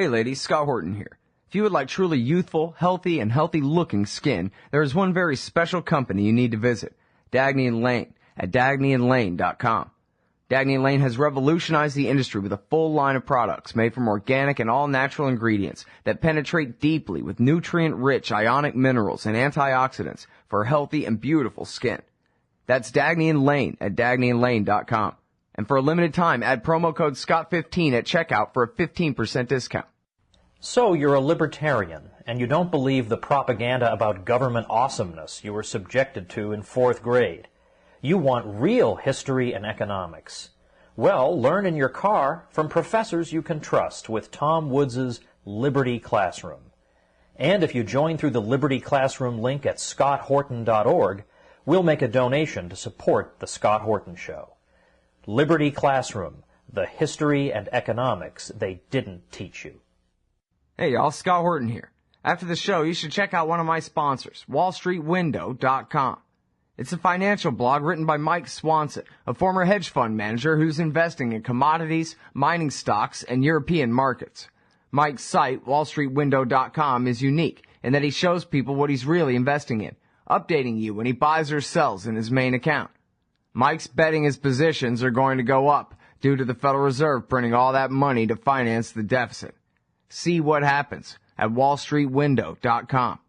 Hey ladies, Scott Horton here. If you would like truly youthful, healthy, and healthy-looking skin, there is one very special company you need to visit, Dagny & Lane at dagnyandlane.com. Dagny & Lane has revolutionized the industry with a full line of products made from organic and all-natural ingredients that penetrate deeply with nutrient-rich ionic minerals and antioxidants for healthy and beautiful skin. That's Dagny & Lane at dagnyandlane.com. And for a limited time, add promo code SCOTT15 at checkout for a 15% discount. So you're a libertarian, and you don't believe the propaganda about government awesomeness you were subjected to in 4th grade. You want real history and economics. Well, learn in your car from professors you can trust with Tom Woods' Liberty Classroom. And if you join through the Liberty Classroom link at scotthorton.org, we'll make a donation to support The Scott Horton Show. Liberty Classroom, the history and economics they didn't teach you. Hey y'all, Scott Horton here. After the show, you should check out one of my sponsors, wallstreetwindow.com. It's a financial blog written by Mike Swanson, a former hedge fund manager who's investing in commodities, mining stocks, and European markets. Mike's site, wallstreetwindow.com, is unique in that he shows people what he's really investing in, updating you when he buys or sells in his main account. Mike's betting his positions are going to go up due to the Federal Reserve printing all that money to finance the deficit. See what happens at wallstreetwindow.com.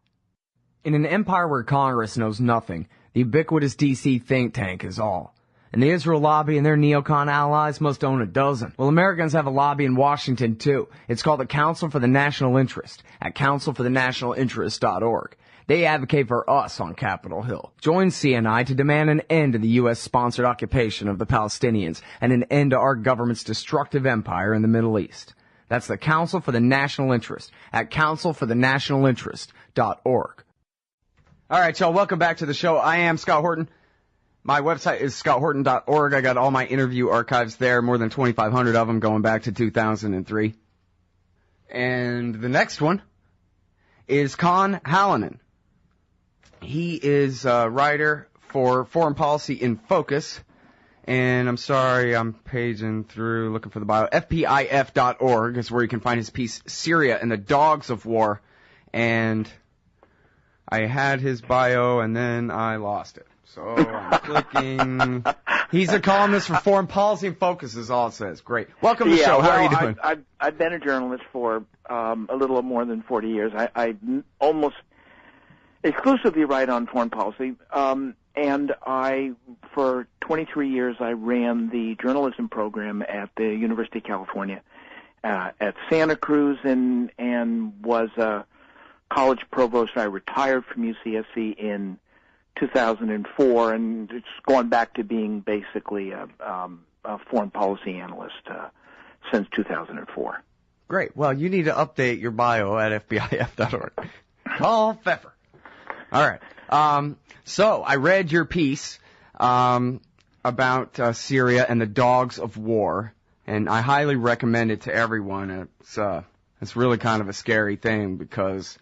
In an empire where Congress knows nothing, the ubiquitous D.C. think tank is all. And the Israel lobby and their neocon allies must own a dozen. Well, Americans have a lobby in Washington, too. It's called the Council for the National Interest at councilforthenationalinterest.org. They advocate for us on Capitol Hill. Join CNI to demand an end to the U.S.-sponsored occupation of the Palestinians and an end to our government's destructive empire in the Middle East. That's the Council for the National Interest at councilforthenationalinterest.org. All right, y'all, welcome back to the show. I am Scott Horton. My website is scotthorton.org. I got all my interview archives there, more than 2,500 of them going back to 2003. And the next one is Conn Hallinan. He is a writer for Foreign Policy in Focus. And I'm sorry, I'm paging through, looking for the bio. FPIF.org is where you can find his piece, Syria and the Dogs of War. And I had his bio, and then I lost it. So I'm clicking. He's a columnist for Foreign Policy in Focus, is all it says. Great. Welcome to the show. How are you doing? I've been a journalist for a little more than 40 years. I almost exclusively write on foreign policy. And for 23 years, I ran the journalism program at the University of California at Santa Cruz and was a college provost. I retired from UCSC in 2004, and it's gone back to being basically a foreign policy analyst since 2004. Great. Well, you need to update your bio at FBIF.org. Call Pfeffer. All right. So I read your piece about Syria and the Dogs of War, and I highly recommend it to everyone. It's really kind of a scary thing because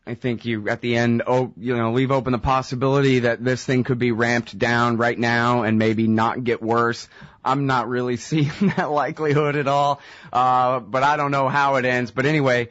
I think you, at the end, leave open the possibility that this thing could be ramped down right now and maybe not get worse. I'm not really seeing that likelihood at all, but I don't know how it ends. But anyway,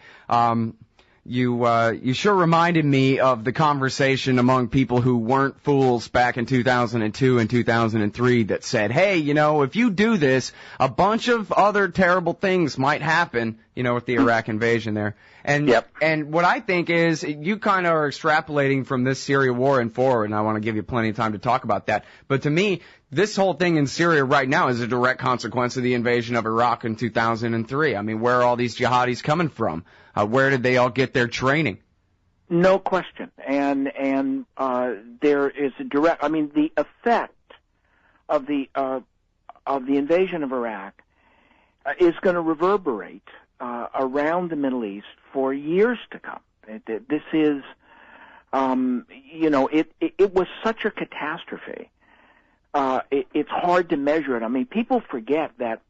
you sure reminded me of the conversation among people who weren't fools back in 2002 and 2003 that said, hey, if you do this, a bunch of other terrible things might happen, with the Iraq invasion there. And yep. And what I think is you kind of are extrapolating from this Syria war and forward, and I want to give you plenty of time to talk about that. But to me, this whole thing in Syria right now is a direct consequence of the invasion of Iraq in 2003. I mean, where are all these jihadis coming from? Where did they all get their training? No question. And there is a direct, the effect of the invasion of Iraq is going to reverberate around the Middle East for years to come. This is, it was such a catastrophe. It's hard to measure it. I mean, people forget that,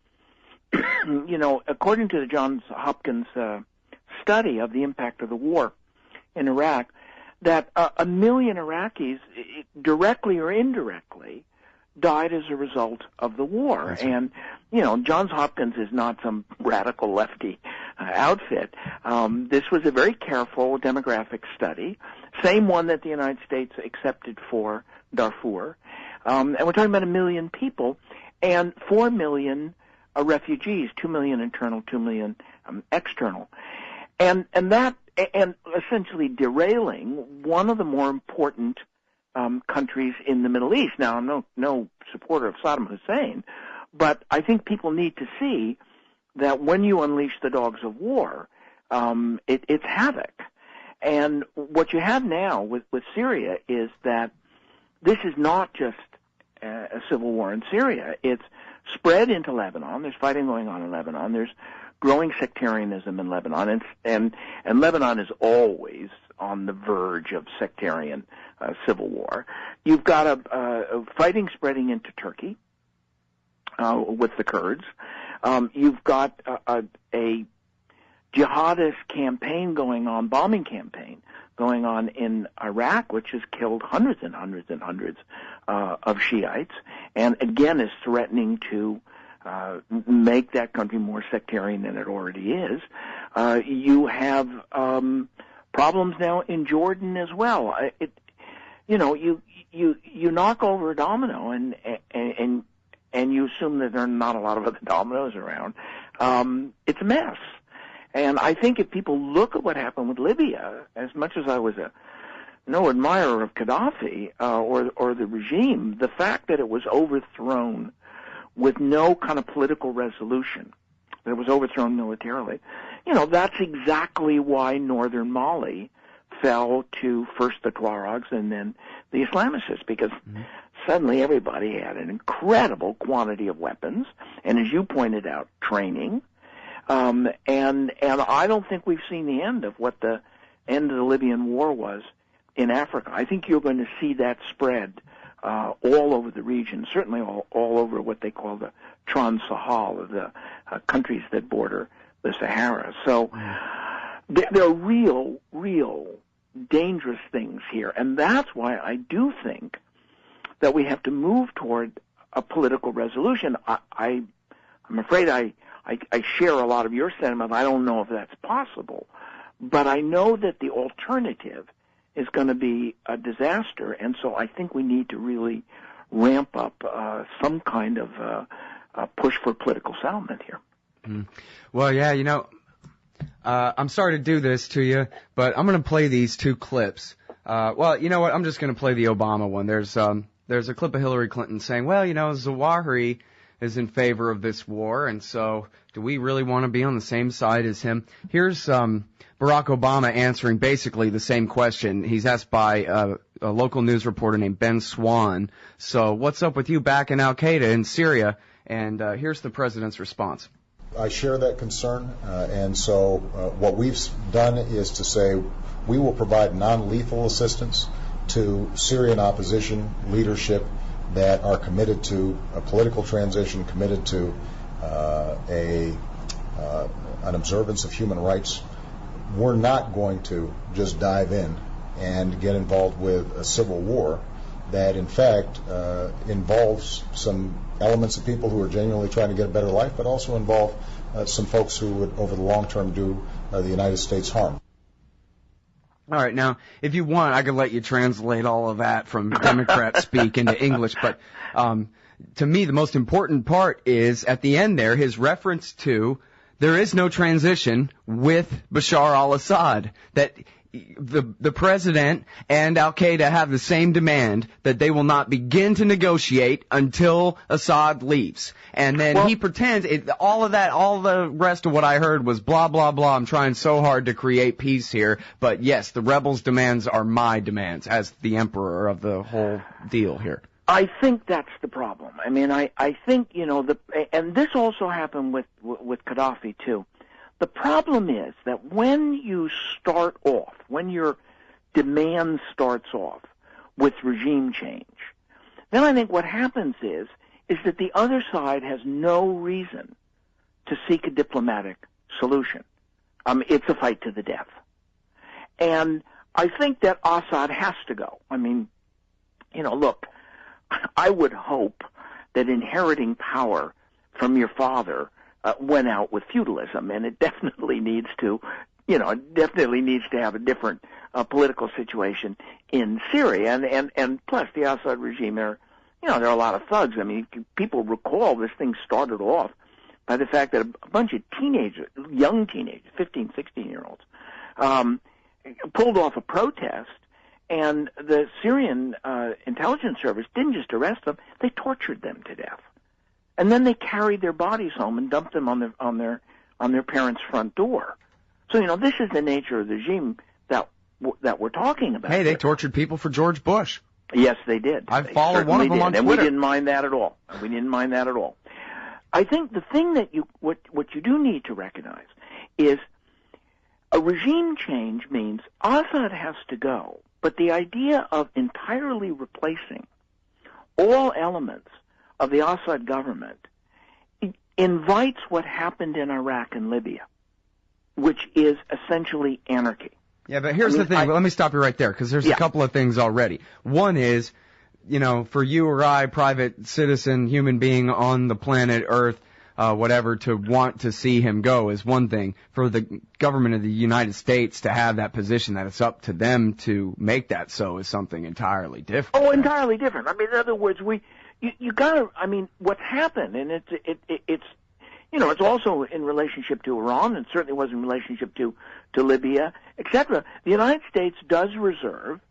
according to the Johns Hopkins study of the impact of the war in Iraq, that 1 million Iraqis, directly or indirectly, died as a result of the war. That's and, Johns Hopkins is not some radical lefty outfit. This was a very careful demographic study, same one that the United States accepted for Darfur. And we're talking about 1 million people and 4 million refugees, 2 million internal, 2 million external. And essentially derailing one of the more important countries in the Middle East. Now, I'm no supporter of Saddam Hussein, but I think people need to see that when you unleash the dogs of war, it's havoc. And what you have now with Syria is that this is not just a civil war in Syria. It's spread into Lebanon. There's fighting going on in Lebanon. There's growing sectarianism in Lebanon, and Lebanon is always on the verge of sectarian civil war. You've got a fighting spreading into Turkey with the Kurds. You've got a jihadist campaign going on, bombing campaign going on in Iraq, which has killed hundreds and hundreds and hundreds of Shiites, and again is threatening to make that country more sectarian than it already is. You have problems now in Jordan as well. You knock over a domino and you assume that there are not a lot of other dominoes around. It's a mess. And I think if people look at what happened with Libya, as much as I was no admirer of Gaddafi or the regime, the fact that it was overthrown with no kind of political resolution, that it was overthrown militarily, that's exactly why northern Mali fell to first the Tuaregs and then the Islamicists, because suddenly everybody had an incredible quantity of weapons, and as you pointed out, training. And I don't think we've seen the end of what the end of the Libyan war was in Africa. I think you're going to see that spread all over the region, certainly all over what they call the Trans-Sahel, or the countries that border the Sahara. So there are real dangerous things here, and that's why I do think that we have to move toward a political resolution. I'm afraid I share a lot of your sentiment. I don't know if that's possible, but I know that the alternative is going to be a disaster, and so I think we need to really ramp up some kind of push for political settlement here. Well, yeah, I'm sorry to do this to you, but I'm going to play these two clips. Well, you know what? I'm just going to play the Obama one. There's a clip of Hillary Clinton saying, well, Zawahiri is in favor of this war, and so do we really want to be on the same side as him? Here's Barack Obama answering basically the same question. He's asked by a local news reporter named Ben Swan. So what's up with you backing al-Qaeda in Syria? And here's the president's response. I share that concern, and so what we've done is to say we will provide non-lethal assistance to Syrian opposition leadership that are committed to a political transition, committed to an observance of human rights. We're not going to just dive in and get involved with a civil war that, in fact, involves some elements of people who are genuinely trying to get a better life, but also involve some folks who would, over the long term, do the United States harm. All right, now, if you want, I could let you translate all of that from Democrat speak into English, but to me, the most important part is, at the end there, his reference to there is no transition with Bashar al-Assad, that the president and al-Qaeda have the same demand that they will not begin to negotiate until Assad leaves. And then he pretends all the rest of what I heard was blah, blah, blah. I'm trying so hard to create peace here. But yes, the rebels' demands are my demands as the emperor of the whole deal here. I think that's the problem. I mean, I think, and this also happened with Gaddafi too. The problem is that when you start off, when your demand starts off with regime change, then I think what happens is that the other side has no reason to seek a diplomatic solution. It's a fight to the death. And I think that Assad has to go. I mean, look, I would hope that inheriting power from your father went out with feudalism, and it definitely needs to, have a different political situation in Syria. And plus, the Assad regime, there are a lot of thugs. I mean, people recall this thing started off by the fact that a bunch of young teenagers, 15, 16-year-olds, pulled off a protest, and the Syrian intelligence service didn't just arrest them, they tortured them to death. And then they carried their bodies home and dumped them on their parents' front door. So, this is the nature of the regime that we're talking about. Hey, they tortured people for George Bush. Yes, they did. I followed one of them on Twitter. And we didn't mind that at all. I think the thing that what you do need to recognize is a regime change means Assad has to go, but the idea of entirely replacing all elements of the Assad government invites what happened in Iraq and Libya, which is essentially anarchy. Yeah, but here's the thing. Let me stop you right there, because there's a couple of things already. One is, for you or I, private citizen, human being on the planet Earth, whatever, to want to see him go is one thing. For the government of the United States to have that position that it's up to them to make that so is something entirely different. Oh, entirely different. I mean, in other words, you gotta, what's happened, and it's also in relationship to Iran, and certainly was in relationship to Libya, etc. The United States does reserve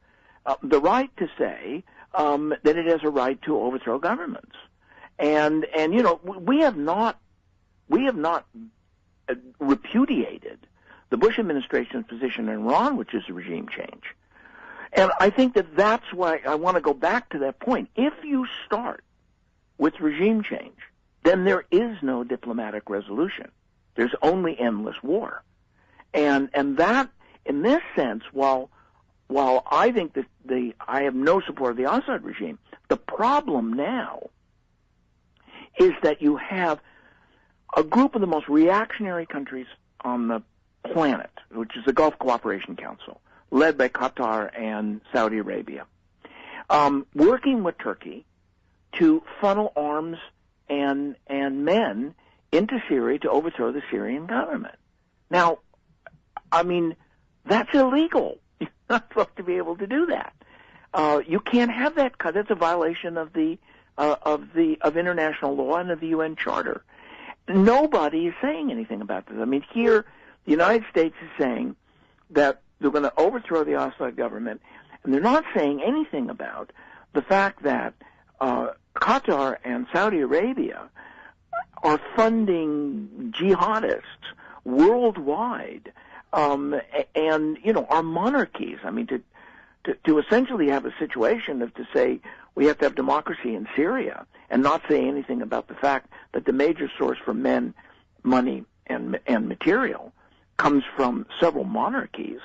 the right to say that it has a right to overthrow governments, and we have not repudiated the Bush administration's position in Iran, which is a regime change. And I think that's why I want to go back to that point. If you start with regime change, then there is no diplomatic resolution. There's only endless war. And that, in this sense, while I think that I have no support of the Assad regime, the problem now is that you have a group of the most reactionary countries on the planet, which is the Gulf Cooperation Council, led by Qatar and Saudi Arabia, working with Turkey to funnel arms and men into Syria to overthrow the Syrian government. Now, that's illegal. You're not supposed to be able to do that. You can't have that. That's a violation of international law and of the UN Charter. Nobody is saying anything about this. Here, the United States is saying that they're going to overthrow the Assad government, and they're not saying anything about the fact that Qatar and Saudi Arabia are funding jihadists worldwide, and are monarchies. To essentially have a situation of to say we have to have democracy in Syria and not say anything about the fact that the major source for men, money, and material comes from several monarchies,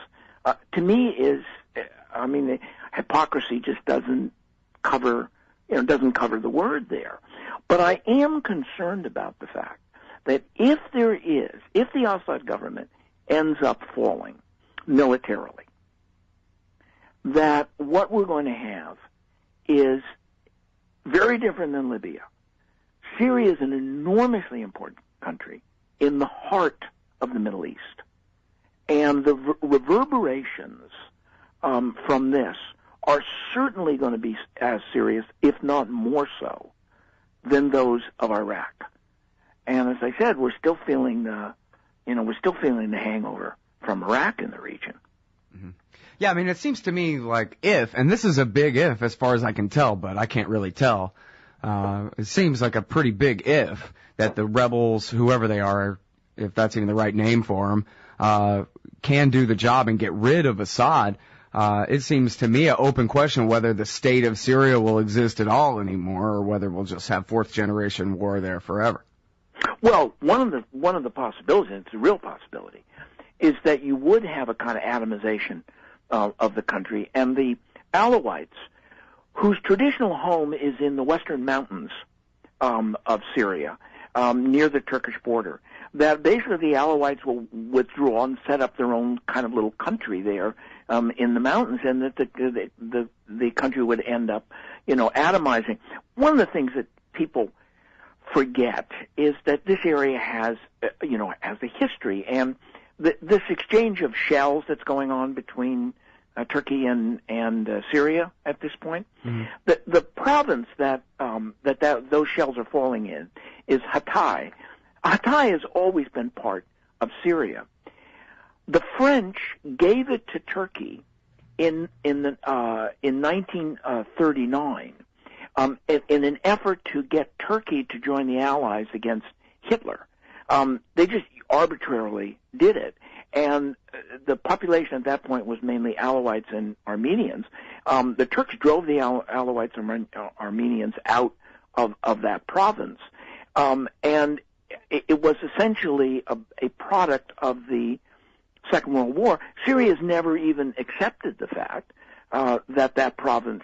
to me is, hypocrisy just doesn't cover the word there. But I am concerned about the fact that if the Assad government ends up falling militarily, that what we're going to have is very different than Libya. Syria is an enormously important country in the heart of the Middle East. And the reverberations from this are certainly going to be as serious, if not more so, than those of Iraq. And as I said, we're still feeling the hangover from Iraq in the region. Mm-hmm. Yeah, it seems to me like and this is a big if as far as I can tell, but I can't really tell. It seems like a pretty big if that the rebels, whoever they are, if that's even the right name for them, can do the job and get rid of Assad. It seems to me an open question whether the state of Syria will exist at all anymore, or whether we'll just have fourth generation war there forever. Well, one of the possibilities, and it's a real possibility, is that you would have a kind of atomization of the country, and the Alawites, whose traditional home is in the western mountains of Syria, near the Turkish border, that basically the Alawites will withdraw and set up their own kind of little country there in the mountains, and that the country would end up, atomizing. One of the things that people forget is that this area has, has a history, and this exchange of shells that's going on between Turkey and Syria at this point. Mm-hmm. The province that those shells are falling in is Hatay. Hatay has always been part of Syria. The French gave it to Turkey in 1939 in an effort to get Turkey to join the Allies against Hitler. They just arbitrarily did it. And the population at that point was mainly Alawites and Armenians. The Turks drove the Alawites and Armenians out of that province. And it was essentially a product of the Second World War. Syria has never even accepted the fact that province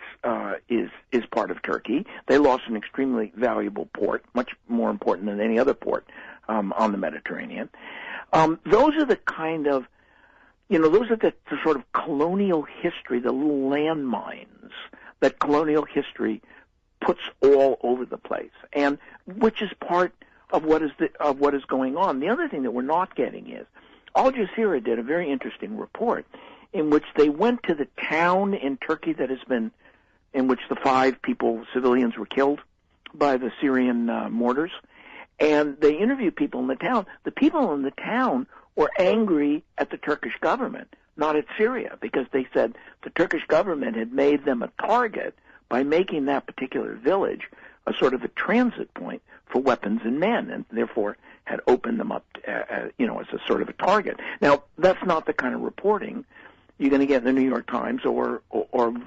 is part of Turkey. They lost an extremely valuable port, much more important than any other port on the Mediterranean. Those are the kind of, those are the sort of colonial history, the little landmines that colonial history puts all over the place, and which is part of what is going on. The other thing that we're not getting is Al Jazeera did a very interesting report in which they went to the town in Turkey in which the 5 civilians were killed by the Syrian mortars. And they interviewed people in the town. The people in the town were angry at the Turkish government, not at Syria, because they said the Turkish government had made them a target by making that particular village a sort of a transit point for weapons and men, and therefore had opened them up, as a sort of a target. Now, that's not the kind of reporting you're going to get in the New York Times or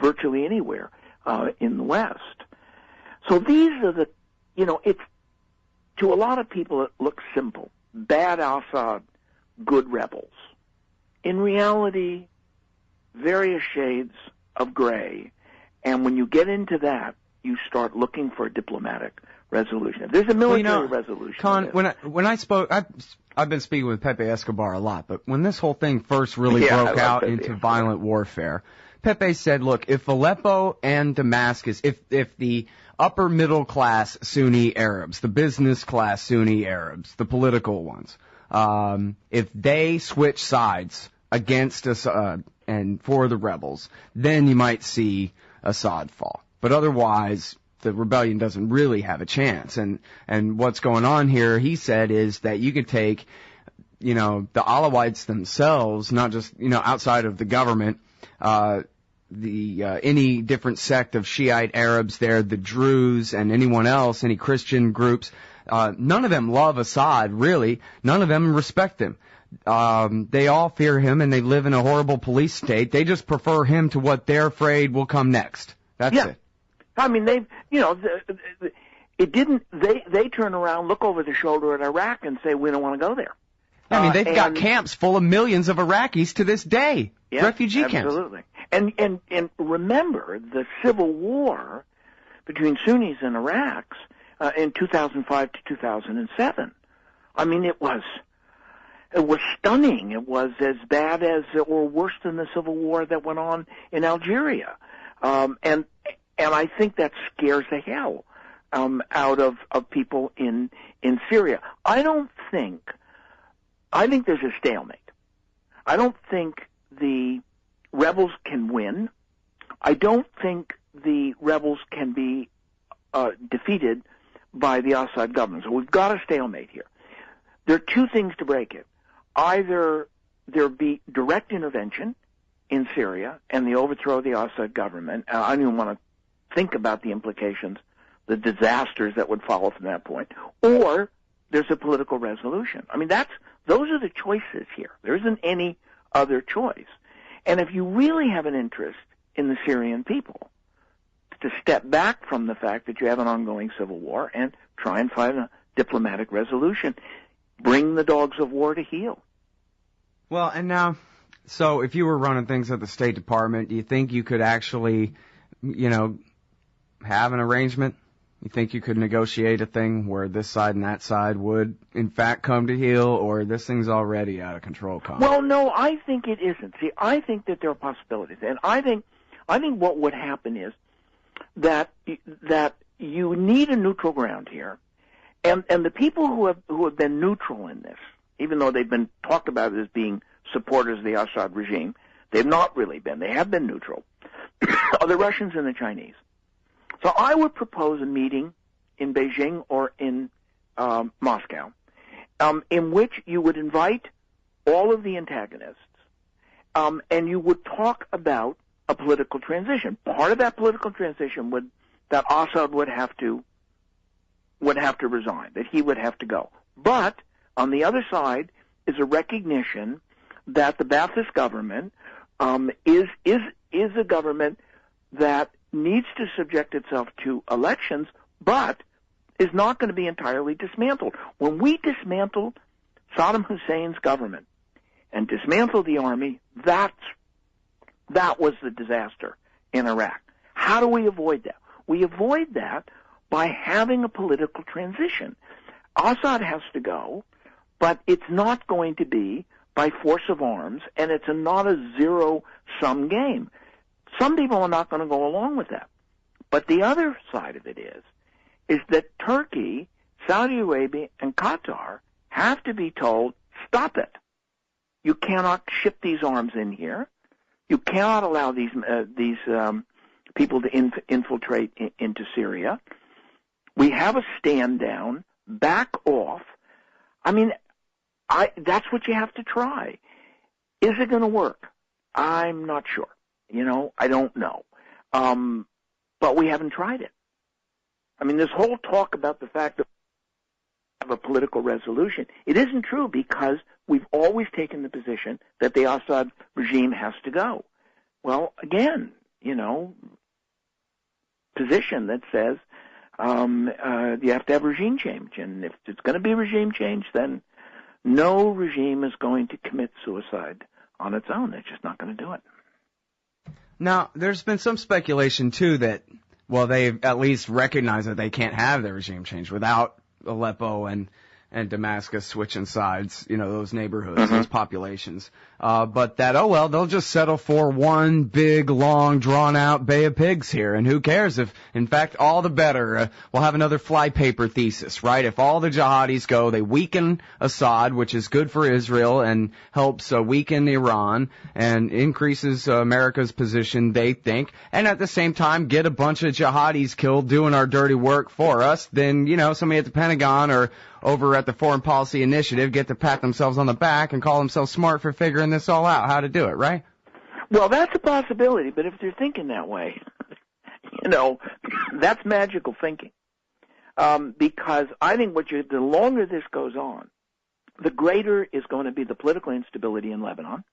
virtually anywhere in the West. So these are the, it's, to a lot of people, it looks simple. Bad Assad, good rebels. In reality, various shades of gray. And when you get into that, you start looking for a diplomatic resolution. If there's a military resolution. Conn, when I spoke, I've been speaking with Pepe Escobar a lot, but when this whole thing first really broke out into violent warfare, Pepe said, look, if Aleppo and Damascus, if the upper middle class Sunni Arabs, the business class Sunni Arabs, the political ones, if they switch sides against Assad and for the rebels, then you might see Assad fall. But otherwise, the rebellion doesn't really have a chance. And what's going on here, he said, is that you could take, the Alawites themselves, not just, outside of the government, any different sect of Shiite Arabs there, the Druze and anyone else, any Christian groups, none of them love Assad, really. None of them respect him. They all fear him and they live in a horrible police state. They just prefer him to what they're afraid will come next. That's it. I mean, they turn around, look over the shoulder at Iraq and say, we don't want to go there. I mean, they've got camps full of millions of Iraqis to this day. Refugee camps. Absolutely. And remember the civil war between Sunnis and Iraqs in 2005 to 2007. I mean, it was stunning. It was as bad as or worse than the civil war that went on in Algeria. And I think that scares the hell out of people in Syria. I think there's a stalemate. I don't think the rebels can win. I don't think the rebels can be defeated by the Assad government. So we've got a stalemate here. There are 2 things to break it. Either there be direct intervention in Syria and the overthrow of the Assad government. I don't even want to think about the implications, the disasters that would follow from that point. Or there's a political resolution. I mean, those are the choices here. There isn't any other choice. And if you really have an interest in the Syrian people, to step back from the fact that you have an ongoing civil war and try and find a diplomatic resolution, bring the dogs of war to heel. Well, and now, so if you were running things at the State Department, do you think you could actually, have an arrangement? You think you could negotiate a thing where this side and that side would, in fact, come to heel, or this thing's already out of control, Conn? Well, no, I think it isn't. See, I think that there are possibilities, and I think what would happen is that you need a neutral ground here, And the people who have been neutral in this, even though they've been talked about as being supporters of the Assad regime, they've not really been. They have been neutral. Are the Russians and the Chinese. So I would propose a meeting in Beijing or in Moscow, in which you would invite all of the antagonists, and you would talk about a political transition. Part of that political transition that Assad would have to resign, that he would have to go. But on the other side is a recognition that the Ba'athist government is a government that needs to subject itself to elections, but is not going to be entirely dismantled. When we dismantled Saddam Hussein's government and dismantled the army, that was the disaster in Iraq. How do we avoid that? We avoid that by having a political transition. Assad has to go, but it's not going to be by force of arms, and it's not a zero-sum game. Some people are not going to go along with that. But the other side of it is that Turkey, Saudi Arabia, and Qatar have to be told, stop it. You cannot ship these arms in here. You cannot allow these people to infiltrate into Syria. We have a stand down. Back off. I mean, that's what you have to try. Is it going to work? I'm not sure. I don't know. But we haven't tried it. I mean, this whole talk about the fact that we have a political resolution, it isn't true because we've always taken the position that the Assad regime has to go. Well, again, position that says you have to have regime change. And if it's going to be regime change, then no regime is going to commit suicide on its own. They're just not going to do it. Now, there's been some speculation, too, that, they at least recognize that they can't have their regime change without Aleppo and Damascus switching sides, those neighborhoods, those populations. But that, they'll just settle for one big, long, drawn-out Bay of Pigs here. And who cares if, in fact, all the better. We'll have another flypaper thesis, right? If all the jihadis go, they weaken Assad, which is good for Israel and helps weaken Iran and increases America's position, they think. And at the same time, get a bunch of jihadis killed doing our dirty work for us. Then, somebody at the Pentagon or over at the Foreign Policy Initiative get to pat themselves on the back and call themselves smart for figuring this all out, how to do it, right? Well, that's a possibility, but if they're thinking that way, that's magical thinking. Because I think the longer this goes on, the greater is going to be the political instability in Lebanon.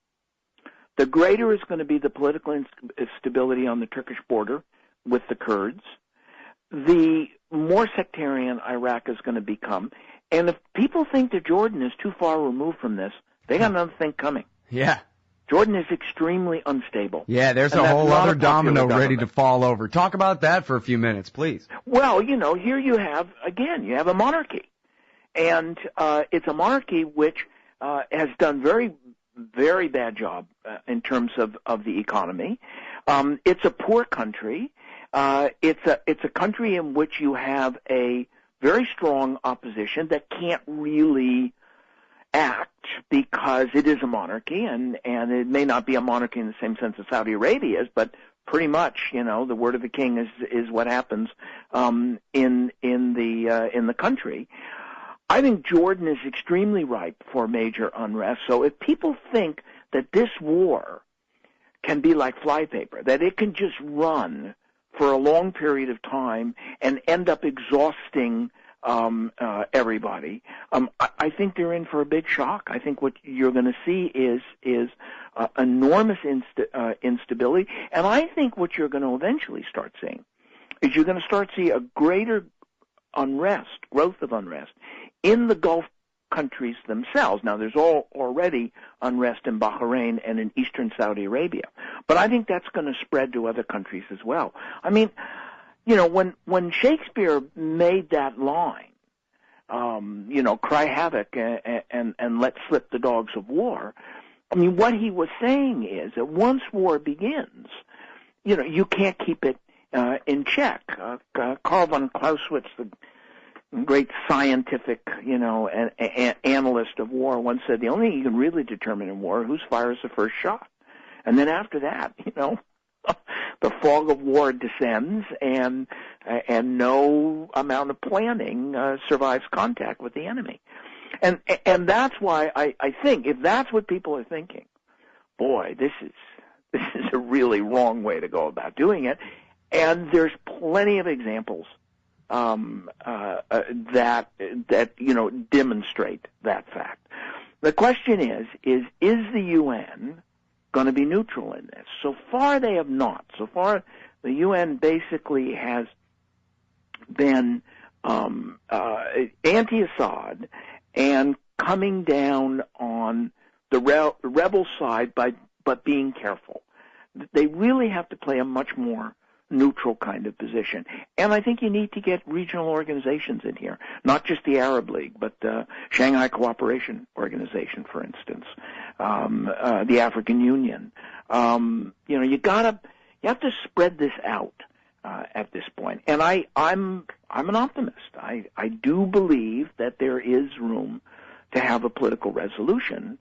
The greater is going to be the political instability on the Turkish border with the Kurds. The more sectarian Iraq is going to become. And if people think that Jordan is too far removed from this, they got another thing coming. Yeah. Jordan is extremely unstable. Yeah, there's a whole other domino ready to fall over. Talk about that for a few minutes, please. Well, here you have a monarchy. And it's a monarchy which has done very, very bad job in terms of the economy. It's a poor country. It's a country in which you have a very strong opposition that can't really act because it is a monarchy, and it may not be a monarchy in the same sense as Saudi Arabia is, but pretty much, the word of the king is what happens in the country. I think Jordan is extremely ripe for major unrest. So if people think that this war can be like flypaper, that it can just run for a long period of time and end up exhausting everybody, I think they're in for a big shock. I think what you're going to see is enormous instability, and I think what you're going to eventually start seeing is you're going to start to see a greater growth of unrest in the Gulf countries themselves. Now, there's already unrest in Bahrain and in eastern Saudi Arabia, but I think that's going to spread to other countries as well. I mean, when Shakespeare made that line, cry havoc and let slip the dogs of war, I mean, what he was saying is that once war begins, you can't keep it in check. Karl von Clausewitz, great scientific, analyst of war once said, the only thing you can really determine in war is who fires the first shot. And then after that, the fog of war descends, and no amount of planning survives contact with the enemy. And that's why I think, if that's what people are thinking, boy, this is a really wrong way to go about doing it. And there's plenty of examples that demonstrate that fact. The question is the UN going to be neutral in this? So far they have not. So far the UN basically has been anti-Assad and coming down on the rebel side but being careful. They really have to play a much more neutral kind of position. And I think you need to get regional organizations in here, not just the Arab League, but the Shanghai Cooperation Organization, for instance, the African Union. You have to spread this out at this point. And I'm an optimist. I do believe that there is room to have a political resolution,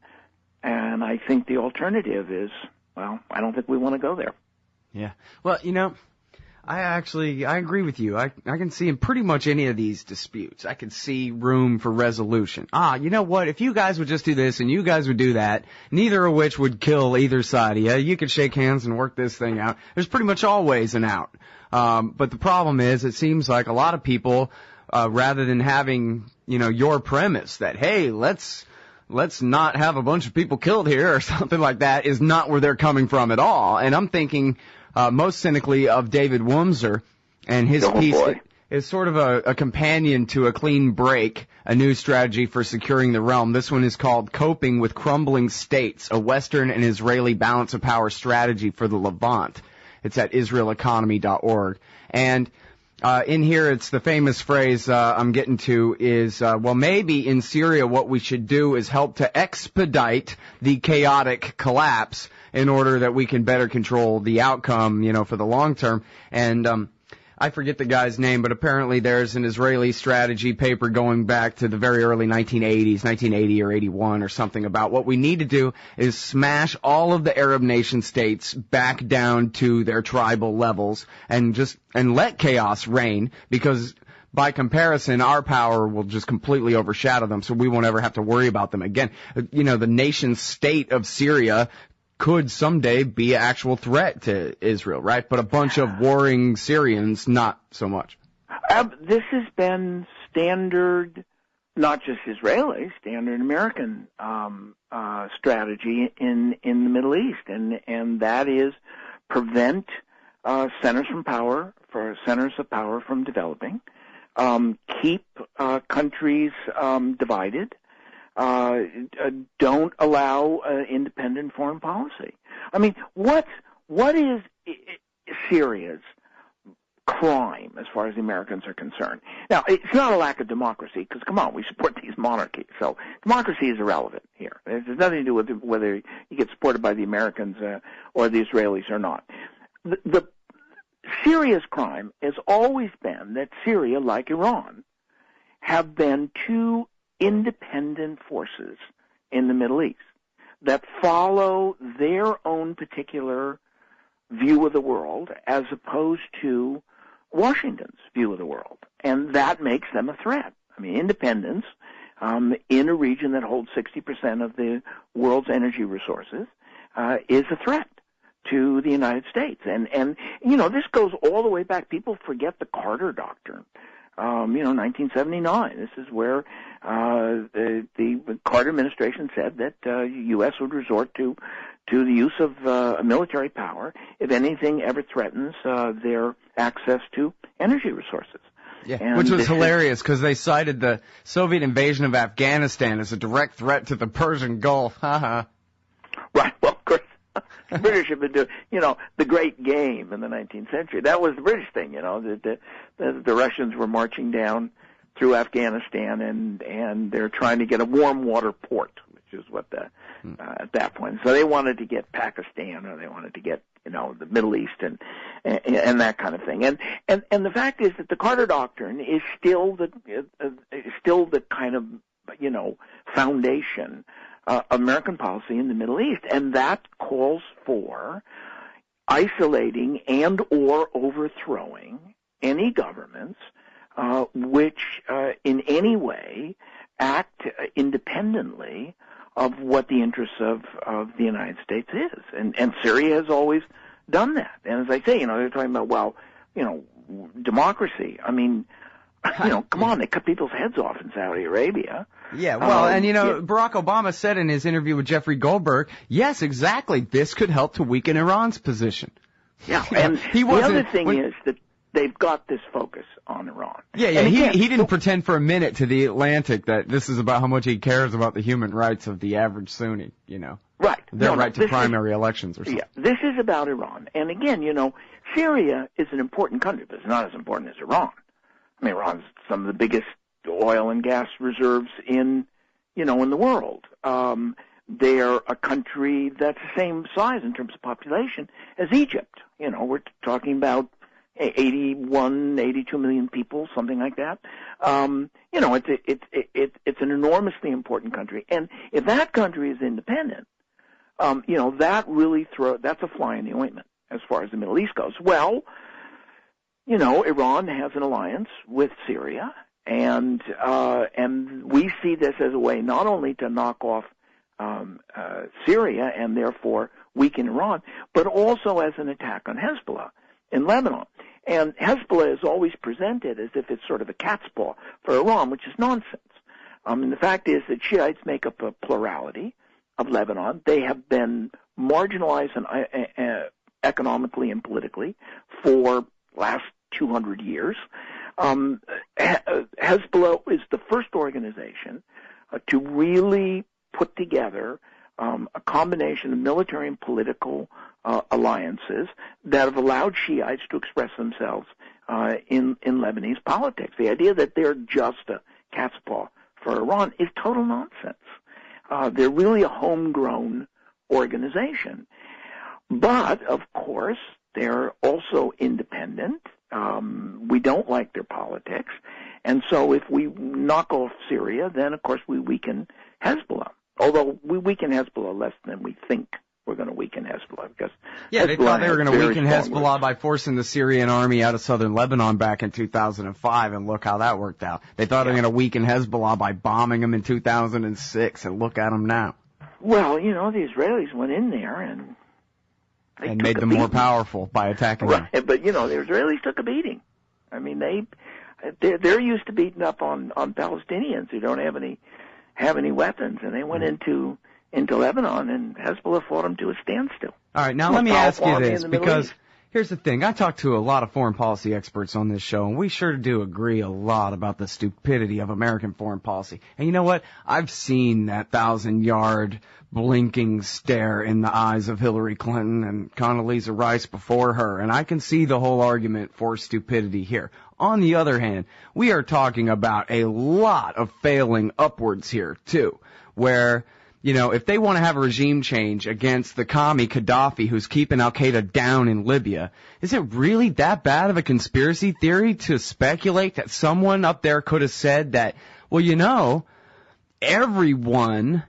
and I think the alternative is, well, I don't think we want to go there. Yeah. Well, I agree with you. I can see in pretty much any of these disputes, I can see room for resolution. You know what? If you guys would just do this and you guys would do that, neither of which would kill either side of you, you could shake hands and work this thing out. There's pretty much always an out. But the problem is, it seems like a lot of people, rather than having, your premise that, hey, let's not have a bunch of people killed here or something like that, is not where they're coming from at all. And I'm thinking most cynically of David Wurmser, and his piece is sort of a companion to A Clean Break, a new strategy for securing the realm. This one is called Coping with Crumbling States, a Western and Israeli balance of power strategy for the Levant. It's at israeleconomy.org. And in here, it's the famous phrase I'm getting to is, well, maybe in Syria what we should do is help to expedite the chaotic collapse in order that we can better control the outcome, for the long term. And I forget the guy's name, but apparently there's an Israeli strategy paper going back to the very early 1980s, 1980 or 81 or something, about what we need to do is smash all of the Arab nation states back down to their tribal levels and let chaos reign, because by comparison, our power will just completely overshadow them, so we won't ever have to worry about them again. The nation state of Syria could someday be an actual threat to Israel, right? But a bunch of warring Syrians, not so much. This has been standard, not just Israeli, standard American strategy in the Middle East, and that is prevent centers of power from developing, keep countries divided. Don't allow independent foreign policy. I mean, what is Syria's crime as far as the Americans are concerned? Now, it's not a lack of democracy, because, come on, we support these monarchies. So democracy is irrelevant here. It has nothing to do with whether you get supported by the Americans or the Israelis or not. The Syria's crime has always been that Syria, like Iran, have been two independent forces in the Middle East that follow their own particular view of the world as opposed to Washington's view of the world. And that makes them a threat. I mean, independence in a region that holds 60% of the world's energy resources is a threat to the United States. And this goes all the way back. People forget the Carter Doctrine. 1979. This is where the Carter administration said that U.S. would resort to the use of military power if anything ever threatens their access to energy resourses. Yeah, and which was hilarious, because they cited the Soviet invasion of Afghanistan as a direct threat to the Persian Gulf. Right. Well, of course. The British have been doing, the Great Game in the 19th century. That was the British thing, the Russians were marching down through Afghanistan, and they're trying to get a warm water port, which is what at that point. So they wanted to get Pakistan, or they wanted to get, the Middle East and that kind of thing. And the fact is that the Carter Doctrine is still the kind of, foundation of American policy in the Middle East, and that calls for isolating and or overthrowing any governments which in any way act independently of what the interests of the United States is. And Syria has always done that. And as I say, they're talking about, democracy. I mean, come on, they cut people's heads off in Saudi Arabia. Yeah, well, Barack Obama said in his interview with Jeffrey Goldberg, yes, exactly, this could help to weaken Iran's position. Yeah, and the other thing is that they've got this focus on Iran. Yeah, he didn't pretend for a minute to the Atlantic that this is about how much he cares about the human rights of the average Sunni, Right. Their right to primary elections or something. Yeah, this is about Iran. And again, Syria is an important country, but it's not as important as Iran. I mean, Iran's some of the biggest oil and gas reserves in the world. They're a country that's the same size in terms of population as Egypt. We're talking about 81, 82 million people, something like that. It's an enormously important country. And if that country is independent, that really that's a fly in the ointment as far as the Middle East goes. Well, Iran has an alliance with Syria, and we see this as a way not only to knock off Syria and therefore weaken Iran, but also as an attack on Hezbollah in Lebanon. And Hezbollah is always presented as if it's sort of a cat's paw for Iran, which is nonsense. And the fact is that Shiites make up a plurality of Lebanon. They have been marginalized economically and politically for last 200 years. Hezbollah is the first organization to really put together a combination of military and political alliances that have allowed Shiites to express themselves in Lebanese politics. The idea that they're just a cat's paw for Iran is total nonsense. They're really a homegrown organization. But, of course, they're also independent. We don't like their politics. And so if we knock off Syria, then, of course, we weaken Hezbollah. Although we weaken Hezbollah less than we think we're going to weaken Hezbollah. Because they thought they were going to weaken Hezbollah by forcing the Syrian army out of southern Lebanon back in 2005, and look how that worked out. They thought they were going to weaken Hezbollah by bombing them in 2006, and look at them now. Well, the Israelis went in there and made them more powerful by attacking them. But, the Israelis took a beating. I mean, they're used to beating up on Palestinians who don't have any weapons, and they went into Lebanon, and Hezbollah fought them to a standstill. All right, now let me ask you this, because here's the thing. I talked to a lot of foreign policy experts on this show, and we sure do agree a lot about the stupidity of American foreign policy. And you know what? I've seen that 1,000-yard blinking stare in the eyes of Hillary Clinton and Condoleezza Rice before her, and I can see the whole argument for stupidity here. On the other hand, we are talking about a lot of failing upwards here, too, where, if they want to have a regime change against the commie Gaddafi who's keeping Al-Qaeda down in Libya, is it really that bad of a conspiracy theory to speculate that someone up there could have said that, everyone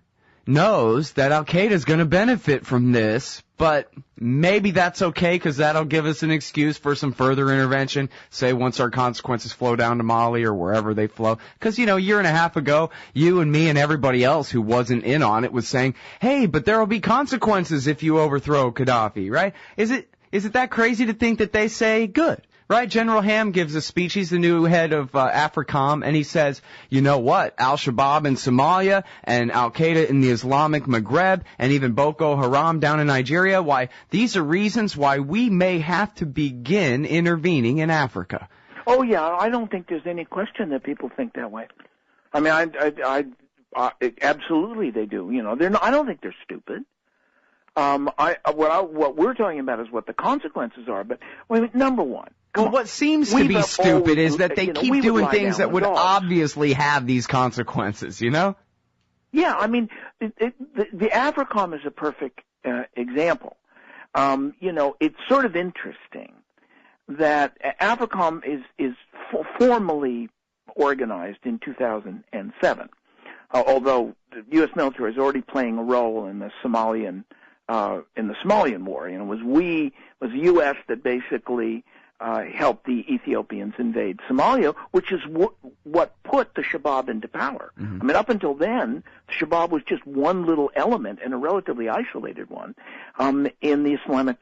knows that Al-Qaeda is going to benefit from this, but maybe that's okay because that'll give us an excuse for some further intervention, say once our consequences flow down to Mali or wherever they flow. Because, a year and a half ago, you and me and everybody else who wasn't in on it was saying, hey, but there will be consequences if you overthrow Gaddafi, right? Is it that crazy to think that they say good? Right? General Ham gives a speech. He's the new head of AFRICOM, and he says, you know what? Al-Shabaab in Somalia and Al-Qaeda in the Islamic Maghreb and even Boko Haram down in Nigeria, why, these are reasons why we may have to begin intervening in Africa. Oh, yeah. I don't think there's any question that people think that way. I mean, I absolutely they do. I don't think they're stupid. What we're talking about is what the consequences are. But number one. Well, what seems to be stupid is that they keep doing things that would obviously have these consequences, Yeah, I mean, the AFRICOM is a perfect example. It's sort of interesting that AFRICOM is formally organized in 2007, although the U.S. military is already playing a role in the Somalian War. It was the U.S. that basically helped the Ethiopians invade Somalia, which is what put the Shabaab into power. Mm-hmm. I mean, up until then, the Shabaab was just one little element, and a relatively isolated one, in the Islamic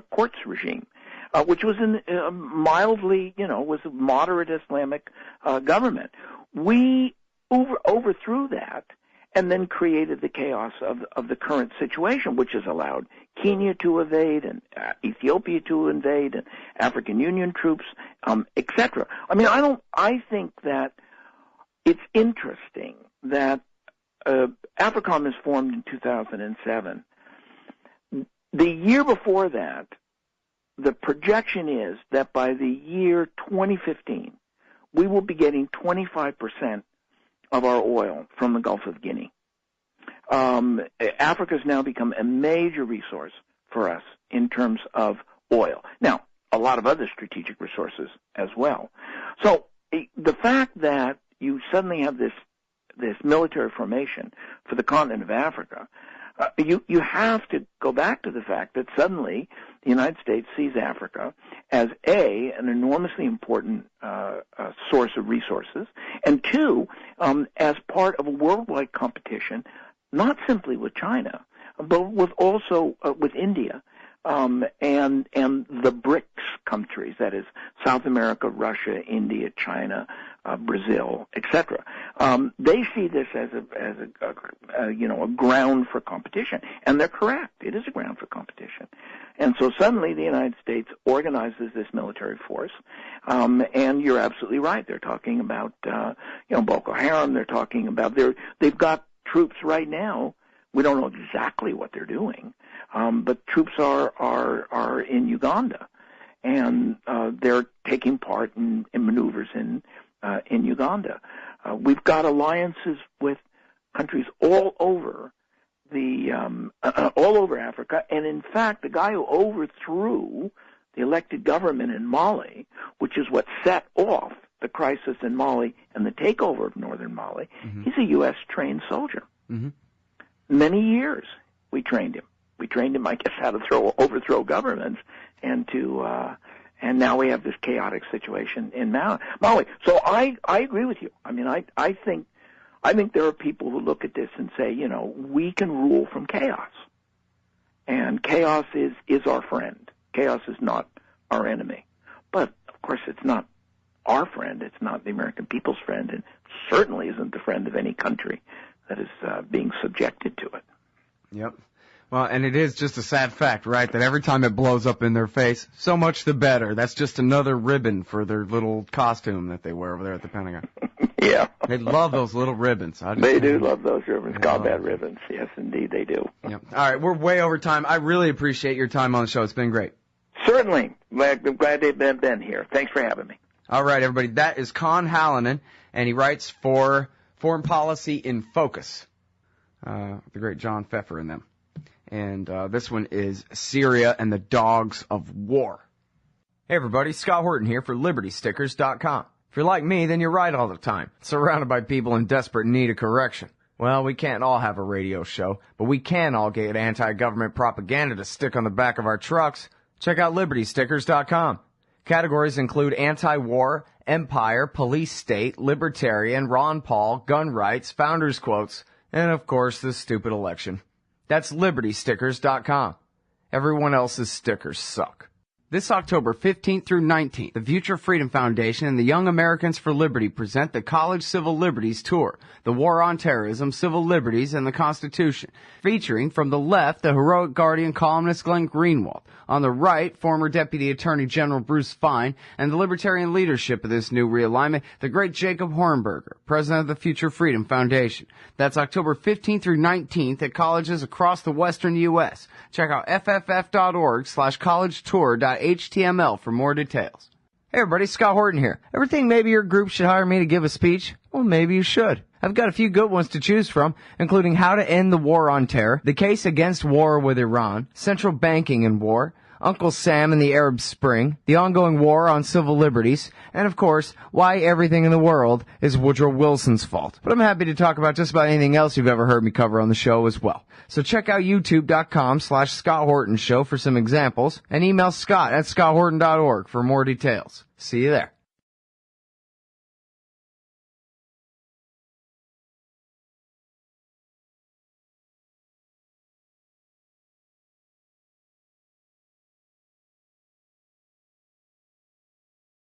courts regime, which was was a moderate Islamic government. We overthrew that and then created the chaos of the current situation, which has allowed Kenya to invade and Ethiopia to invade and African Union troops, etc. I mean, I think that it's interesting that AFRICOM is formed in 2007. The year before that, the projection is that by the year 2015, we will be getting 25% of our oil from the Gulf of Guinea. Africa has now become a major resource for us in terms of oil. Now, a lot of other strategic resources as well. So the fact that you suddenly have this military formation for the continent of Africa, you have to go back to the fact that suddenly the United States sees Africa as an enormously important source of resources, and two, as part of a worldwide competition, not simply with China, but with also with India and the BRICS countries, that is South America, Russia, India, China, Brazil, etc. They see this as a ground for competition, and they're correct. It is a ground for competition, and so suddenly the United States organizes this military force, and you're absolutely right. They're talking about Boko Haram. They're talking about they've got troops right now. We don't know exactly what they're doing, but troops are in Uganda, and they're taking part in maneuvers in Uganda. We've got alliances with countries all over all over Africa, and in fact, the guy who overthrew the elected government in Mali, which is what set off the crisis in Mali and the takeover of northern Mali, mm-hmm. he's a U.S. trained soldier. Mm-hmm. Many years we trained him. We trained him, I guess, how to overthrow governments, and now we have this chaotic situation in Mali. So I agree with you. I mean, I think there are people who look at this and say, we can rule from chaos, and chaos is our friend. Chaos is not our enemy. But of course, it's not our friend. It's not the American people's friend, and certainly isn't the friend of any country that is being subjected to it. Yep. Well, and it is just a sad fact, right, that every time it blows up in their face, so much the better. That's just another ribbon for their little costume that they wear over there at the Pentagon. Yeah. They love those little ribbons. They do love those ribbons, combat ribbons. Yes, indeed, they do. Yep. All right, we're way over time. I really appreciate your time on the show. It's been great. Certainly. I'm glad they've been here. Thanks for having me. All right, everybody. That is Conn Hallinan, and he writes for Foreign Policy in Focus. The great John Pfeffer in them. And this one is Syria and the Dogs of War. Hey, everybody. Scott Horton here for LibertyStickers.com. If you're like me, then you're right all the time, surrounded by people in desperate need of correction. Well, we can't all have a radio show, but we can all get anti-government propaganda to stick on the back of our trucks. Check out LibertyStickers.com. Categories include anti-war, empire, police state, libertarian, Ron Paul, gun rights, founders quotes, and of course the stupid election. That's LibertyStickers.com. Everyone else's stickers suck. This October 15th through 19th, the Future Freedom Foundation and the Young Americans for Liberty present the College Civil Liberties Tour, the War on Terrorism, Civil Liberties, and the Constitution, featuring from the left the heroic Guardian columnist Glenn Greenwald, on the right former Deputy Attorney General Bruce Fein, and the libertarian leadership of this new realignment, the great Jacob Hornberger, president of the Future Freedom Foundation. That's October 15th through 19th at colleges across the western U.S. Check out fff.org/collegetour.html for more details. Hey everybody, Scott Horton here. Ever think maybe your group should hire me to give a speech? Well, maybe you should. I've got a few good ones to choose from, including how to end the war on terror, the case against war with Iran, central banking in war, Uncle Sam and the Arab Spring, the ongoing war on civil liberties, and of course, why everything in the world is Woodrow Wilson's fault. But I'm happy to talk about just about anything else you've ever heard me cover on the show as well. So check out youtube.com/Scott Horton Show for some examples, and email Scott@scotthorton.org for more details. See you there.